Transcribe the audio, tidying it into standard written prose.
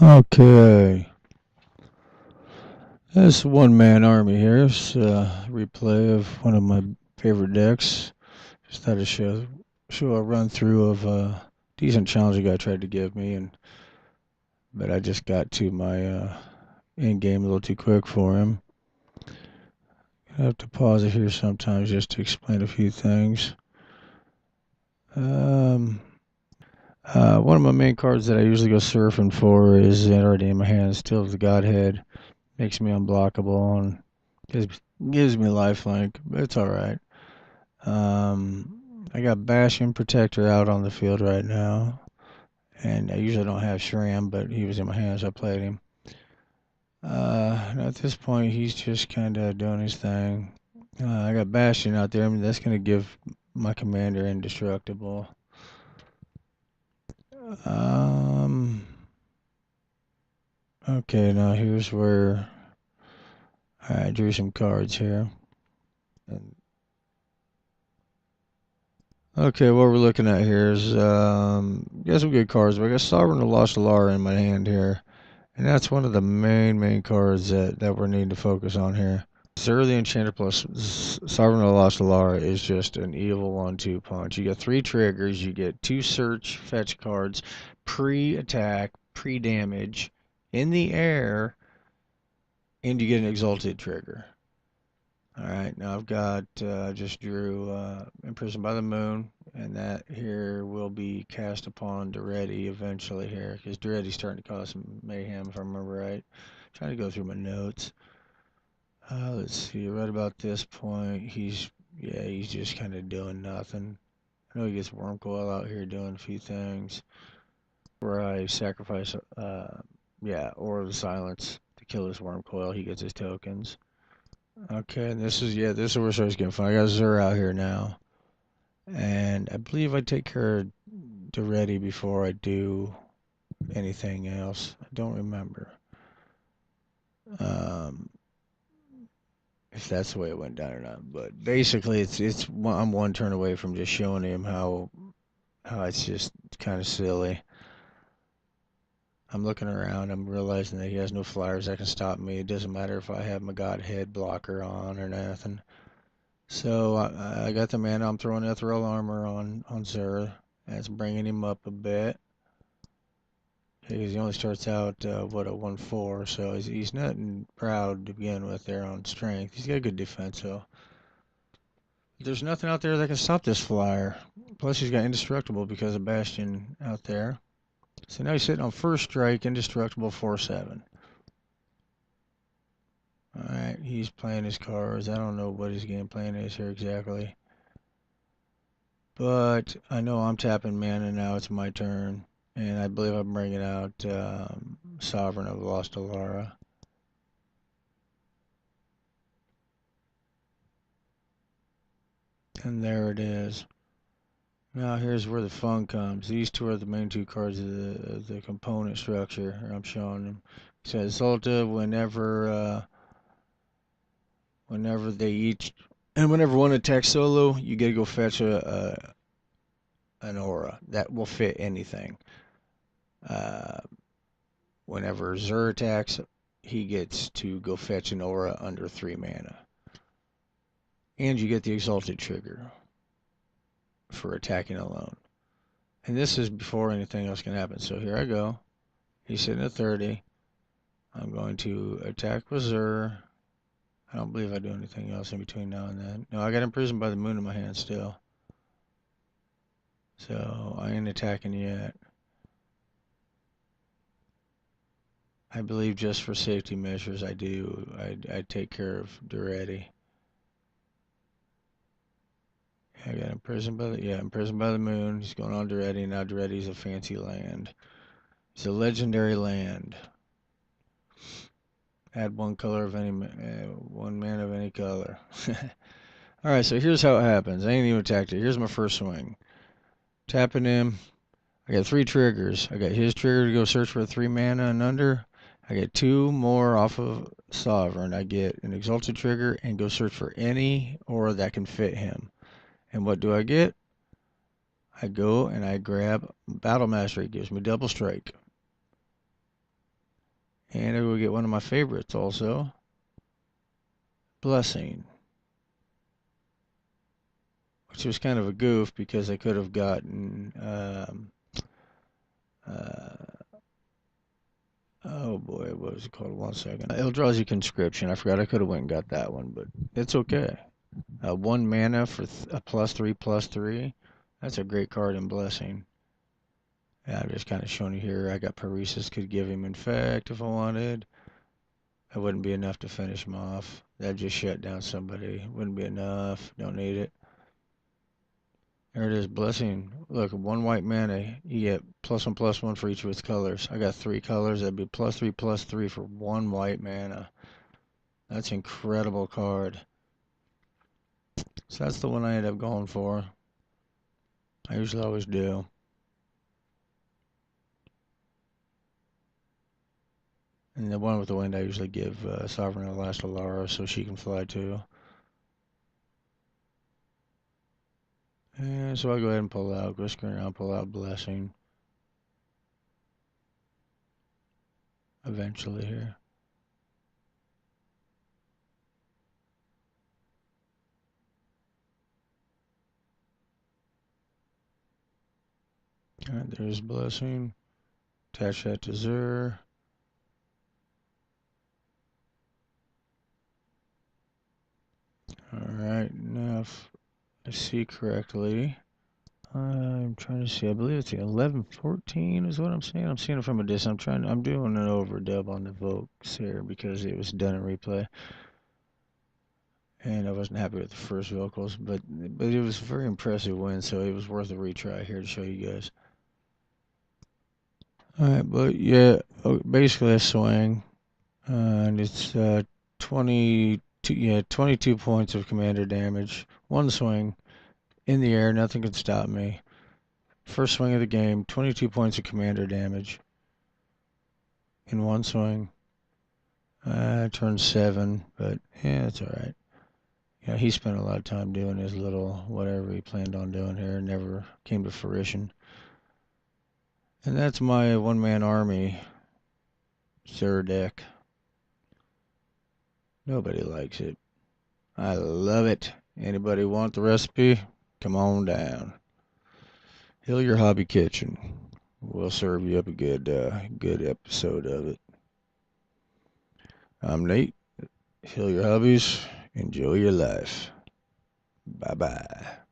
Okay, this one-man army here is a replay of one of my favorite decks. Just thought to show a run through of a decent challenge the guy tried to give me, but I just got to my end game a little too quick for him. I have to pause it here sometimes just to explain a few things. Um, one of my main cards that I usually go surfing for is already in my hand. Still the Godhead. Makes me unblockable and gives me lifelink, but it's alright. I got Bastion Protector out on the field right now, and I usually don't have Shram, but he was in my hands, so I played him. At this point, he's just kind of doing his thing. I got Bastion out there. I mean, that's going to give my commander indestructible. Okay, now here's where I drew some cards here. Okay, what we're looking at here is got some good cards. But I got Sovereign of Lost Alara in my hand here, and that's one of the main cards that we're needing to focus on here. Zero the Enchanter plus Sovereign of Lost Alara is just an evil 1-2 punch. You get 3 triggers, you get 2 search fetch cards, pre-attack, pre-damage, in the air, and you get an Exalted trigger. Alright, now I've got, just drew Imprisoned by the Moon, and that here will be cast upon Duretti eventually here, because Duretti's starting to cause some mayhem, if I remember right. Trying to go through my notes. Let's see, right about this point, he's just kind of doing nothing. I know he gets Wormcoil out here doing a few things. Where I sacrifice, Aura of the Silence to kill his Wormcoil, he gets his tokens. Okay, and this is where it starts getting fun. I got Zur out here now. And I believe I take care of Duretti before I do anything else. I don't remember. If that's the way it went down or not. But basically I'm one turn away from just showing him how it's just kind of silly. I'm looking around, I'm realizing that he has no flyers that can stop me. It doesn't matter if I have my Godhead blocker on or nothing. So I got the mana. I'm throwing Ethereal Armor on Zera. That's bringing him up a bit. Because he only starts out, a 1-4, so he's nothing proud to begin with there on strength. He's got good defense, so. There's nothing out there that can stop this flyer. Plus he's got Indestructible because of Bastion out there. So now he's sitting on first strike, Indestructible 4-7. Alright, he's playing his cards. I don't know what his game plan is here exactly. But I know I'm tapping mana now. It's my turn. And I believe I'm bringing out Sovereign of Lost Alara. And there it is. Now here's where the fun comes. These two are the main 2 cards of the component structure. I'm showing them. It says Zulta whenever they each, and whenever one attacks solo, you get to go fetch an aura that will fit anything. Whenever Zur attacks, he gets to go fetch an aura under 3 mana. And you get the Exalted trigger for attacking alone. And this is before anything else can happen. So here I go. He's sitting at 30. I'm going to attack with Zur. I don't believe I do anything else in between now and then. No, I got Imprisoned by the Moon in my hand still. So I ain't attacking yet. I believe just for safety measures I take care of Duretti. I got imprisoned by the Moon. He's going on Duretti. Now Duretti's a fancy land. It's a legendary land. Add 1 color of any, 1 mana of any color. Alright, so here's how it happens. I ain't even attacked it. Here's my first swing. Tapping him. I got 3 triggers. I got his trigger to go search for 3 mana and under. I get 2 more off of Sovereign. I get an Exalted trigger and go search for any aura that can fit him. And what do I get? I go and I grab Battle Master. It gives me double strike. And I will get one of my favorites also, Blessing, which was kind of a goof because I could have gotten, oh boy, what was it called? 1 second. Eldrazi Conscription. I forgot I could have went and got that one, but it's okay. 1 mana for a +3/+3. That's a great card in Blessing. Yeah, I'm just kind of showing you here. I got Paresis, could give him Infect if I wanted. That wouldn't be enough to finish him off. That just shut down somebody. Wouldn't be enough. Don't need it. There it is, Blessing. Look, 1 white mana. You get +1/+1 for each of its colors. I got 3 colors. That'd be +3/+3 for 1 white mana. That's an incredible card. So that's the one I end up going for. I usually always do. And the one with the wind I usually give Sovereign of the Last Alara so she can fly too. And so I'll go ahead and pull out, go screen around, pull out Blessing. Eventually here. Alright, there's Blessing. Attach that to Zur. Alright, now if I see correctly, I'm trying to see, I believe it's the 1114 is what I'm saying. I'm seeing it from a distance. I'm doing an overdub on the vocals here because it was done in replay. And I wasn't happy with the first vocals, but it was a very impressive win, so it was worth a retry here to show you guys. Alright, but yeah, basically a swing. And it's 22 points of commander damage. 1 swing in the air, nothing can stop me. First swing of the game, 22 points of commander damage in 1 swing. Turn 7, but yeah, it's alright. Yeah, he spent a lot of time doing his little whatever he planned on doing here, never came to fruition. And that's my 1-man army, Zur deck. Nobody likes it. I love it. Anybody want the recipe? Come on down. HILLYER Hobby Kitchen. We'll serve you up a good episode of it. I'm Nate. HILLYER Hobbies. Enjoy your life. Bye-bye.